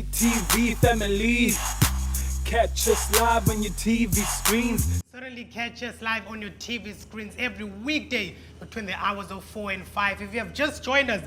TV family, catch us live on your TV screens. Certainly catch us live on your TV screens every weekday between the hours of 4 and 5. If you have just joined us,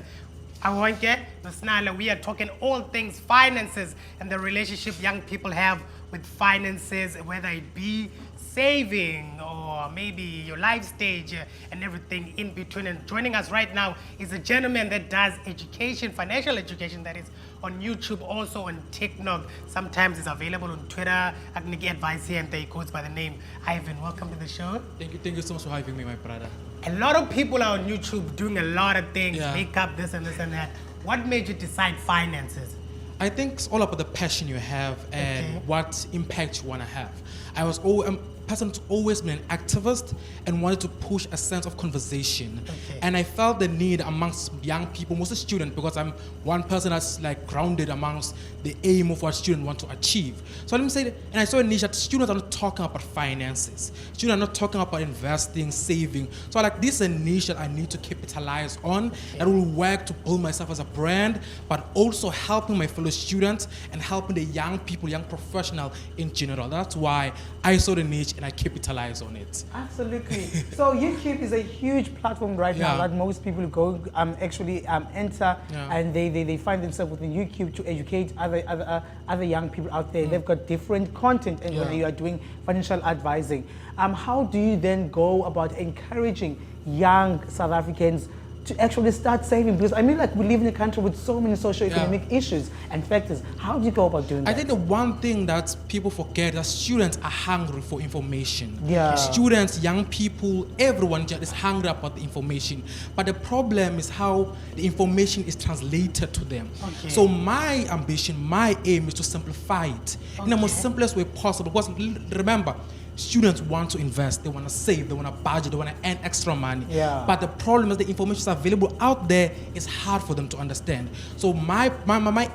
I won't get the Snala. We are talking all things finances and the relationship young people have with finances, whether it be saving or maybe your life stage and everything in between. And joining us right now is a gentleman that does education, financial education, that is on YouTube, also on TikTok. Sometimes it's available on Twitter. I can give advice here and there. He goes by the name Ivyn. Welcome to the show. Thank you so much for having me, my brother. A lot of people are on YouTube doing a lot of things, Yeah. makeup, this and this and that. What made you decide finances? I think it's all about the passion you have and Okay. what impact you want to have. I was a person who's always been an activist and wanted to push a sense of conversation. Okay. And I felt the need amongst young people, mostly students, because I'm one person that's like grounded amongst the aim of what students want to achieve. So let me say, and I saw a niche that students are not talking about finances. Students are not talking about investing, saving. So like this is a niche that I need to capitalize on, that will work to build myself as a brand, but also helping my fellow students and helping the young people, young professional in general. That's why I saw the niche and I capitalize on it. Absolutely. So YouTube is a huge platform right now Yeah. that most people go enter Yeah. and they find themselves within YouTube to educate other young people out there. They've got different content, and whether Yeah. you are doing financial advising, how do you then go about encouraging young South Africans to actually start saving? Because I mean, like, we live in a country with so many socio-economic issues and factors. How do you go about doing that? I think the one thing that people forget is that students are hungry for information. Yeah. Students, young people, everyone just is hungry about the information. But the problem is how the information is translated to them. Okay. So my ambition, my aim is to simplify it in the most simplest way possible. Because remember, students want to invest, they want to save, they want to budget, they want to earn extra money. Yeah. But the problem is the information is available out there is hard for them to understand. So my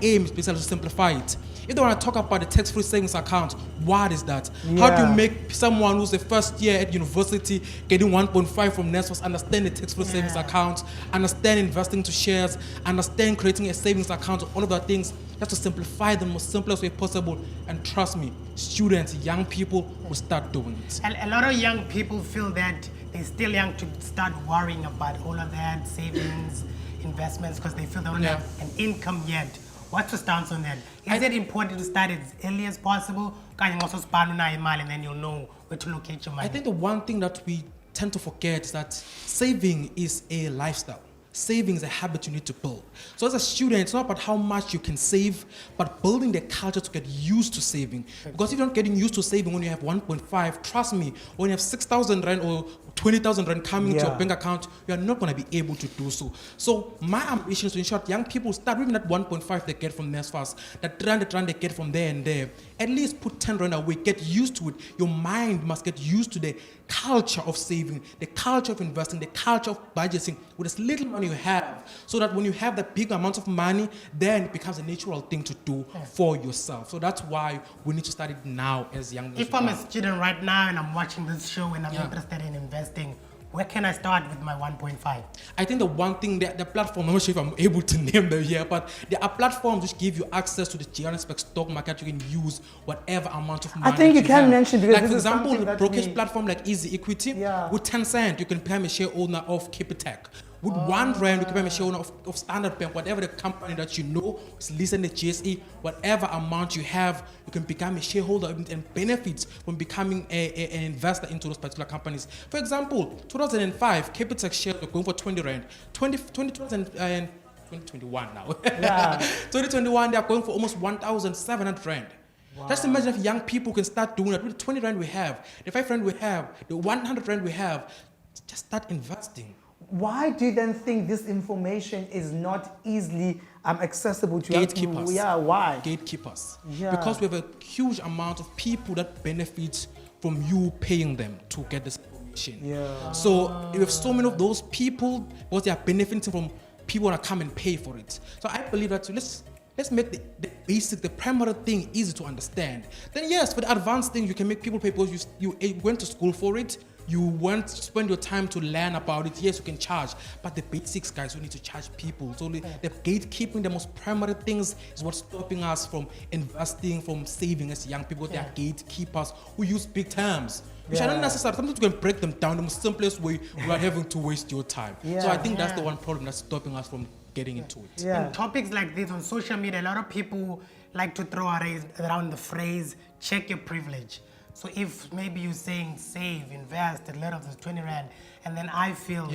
aim is basically to simplify it. If they want to talk about the tax-free savings account, what is that? How do you Yeah. make someone who's the first year at university getting 1.5 from NSFAS understand the tax-free savings account, understand investing to shares, understand creating a savings account, all of that things, just to simplify the most simplest way possible. And trust me, students, young people will start doing it. A lot of young people feel that they're still young to start worrying about all of that, savings, investments, because they feel they don't Yeah. have an income yet. What's your stance on that? Is it important to start as early as possible? Can you also spend on imali and then you'll know where to locate your money? I think the one thing that we tend to forget is that saving is a lifestyle. Saving is a habit you need to build. So as a student, it's not about how much you can save, but building the culture to get used to saving. Because if you're not getting used to saving when you have 1.5, trust me, when you have 6,000 rand or 20,000 rand coming into your Yeah. bank account, you are not going to be able to do so. So my ambition is to ensure that young people start with that 1.5 they get from NSFAS, that rand they get from there and there. At least put 10 rand away, get used to it. Your mind must get used to the culture of saving, the culture of investing, the culture of budgeting with as little money you have, so that when you have that big amount of money, then it becomes a natural thing to do for yourself. So that's why we need to start it now as young as If we I'm a are. student right now and I'm watching this show and I'm Yeah. interested in investing, where can I start with my 1.5? I think the one thing, the platform, I'm not sure if I'm able to name them here, but there are platforms which give you access to the Johannesburg stock market. You can use whatever amount of money. I think you that can have. mention, because like this for is example, something the that brokerage we- platform like Easy Equity, Yeah. with 10 cents, you can become a share owner of Capitec. With 1 rand, you can become a share owner of Standard Bank, whatever the company that you know is listed in the GSE, whatever amount you have, you can become a shareholder and benefit from becoming an investor into those particular companies. For example, 2005, Capitec shares were going for 20 rand. 2021 now. Yeah. 2021, they are going for almost 1,700 rand. Just imagine if young people can start doing that with the 20 rand we have, the 5 rand we have, the 100 rand we have, just start investing. Why do you then think this information is not easily accessible to young people? Gatekeepers. Yeah, why? Gatekeepers. Yeah. Because we have a huge amount of people that benefit from you paying them to get this information. Yeah. So we have so many of those people because they are benefiting from people that come and pay for it. So I believe that let's make the basic, the primary thing easy to understand. Then yes, for the advanced thing, you can make people pay because you went to school for it. You want to spend your time to learn about it. Yes, you can charge, but the basics, guys, you need to charge people. So the gatekeeping, the most primary things is what's stopping us from investing, from saving as young people. They are gatekeepers who use big terms, which are not necessary. Sometimes you can break them down the most simplest way without having to waste your time. So I think that's the one problem that's stopping us from getting into it. And topics like this on social media, a lot of people like to throw around the phrase, check your privilege. So if maybe you're saying save, invest, a lot of the 20 Rand, and then I feel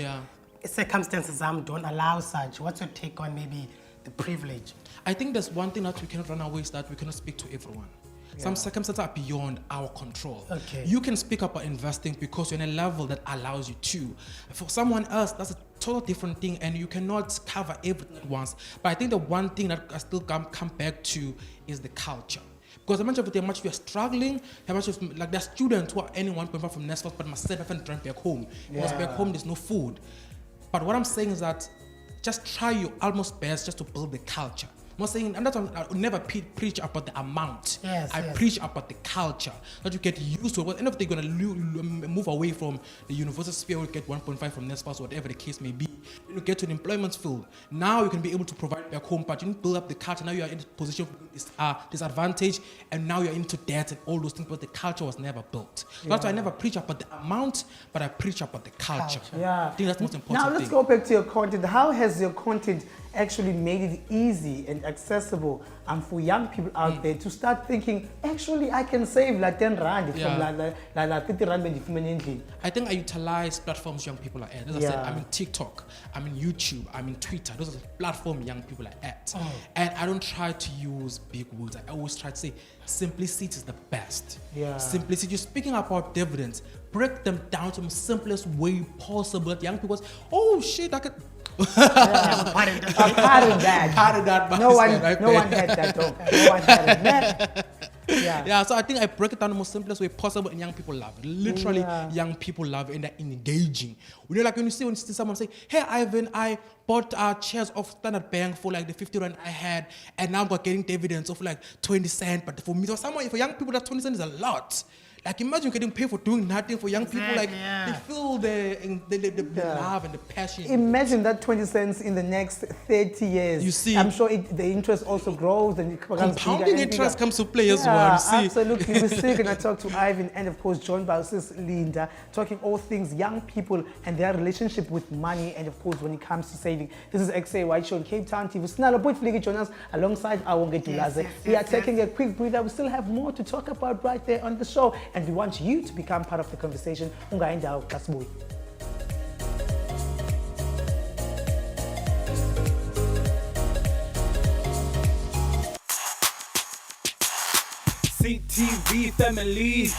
circumstances don't allow such, what's your take on maybe the privilege? I think there's one thing that we cannot run away is that we cannot speak to everyone. Some circumstances are beyond our control. You can speak about investing because you're in a level that allows you to. For someone else, that's a total different thing, and you cannot cover everything at once. But I think the one thing that I still come back to is the culture. Because how much we are struggling, how much like there are students who are earning 1.5 from Nestle, but must save and drive back home. Because back home there's no food. But what I'm saying is that just try your utmost best just to build the culture. I'm not saying, I would never preach about the amount. I preach about the culture, that you get used to it. At the end of the day, you're going to move away from the university sphere, you get 1.5 from NSFAS, whatever the case may be. Then you get to the employment field. Now you can be able to provide back home, but you didn't build up the culture. Now you are in a position of disadvantage, and now you're into debt and all those things, but the culture was never built. That's why I never preach about the amount, but I preach about the culture. I think that's the most important thing. Now let's go back to your content. How has your content actually made it easy and accessible for young people out there to start thinking, actually I can save like 10 Rand from like 50 Rand. I think I utilize platforms young people are at. As I said, I'm in TikTok, I'm in YouTube, I'm in Twitter. Those are the platforms young people are at. And I don't try to use big words. I always try to say simplicity is the best. Simplicity. You're speaking about dividends. Break them down to the simplest way possible. That young people say, oh shit, I could. Part of that. No one had that though. No one had that. So I think I break it down the most simplest way possible, and young people love it. Literally, young people love it, and they're engaging. Like when you see someone say, "Hey, Ivyn, I bought shares of Standard Bank for like the 50 Rand I had, and now I'm getting dividends of like 20 cents." But for me, for young people, that 20 cents is a lot. Like imagine getting paid for doing nothing. For young people, like they feel the love and the passion. Imagine that 20 cents in the next 30 years. You see, I'm sure the interest also grows and it becomes compounding bigger interest comes to play as well. You see? Absolutely. We're still going to talk to Ivyn and of course joined by sis Linda, talking all things young people and their relationship with money and of course when it comes to saving. This is Ekse White Show on Cape Town TV. Snala Boy Fliki join us alongside our Ngedulaze. We are taking a quick breather. We still have more to talk about right there on the show. And we want you to become part of the conversation. CTV family.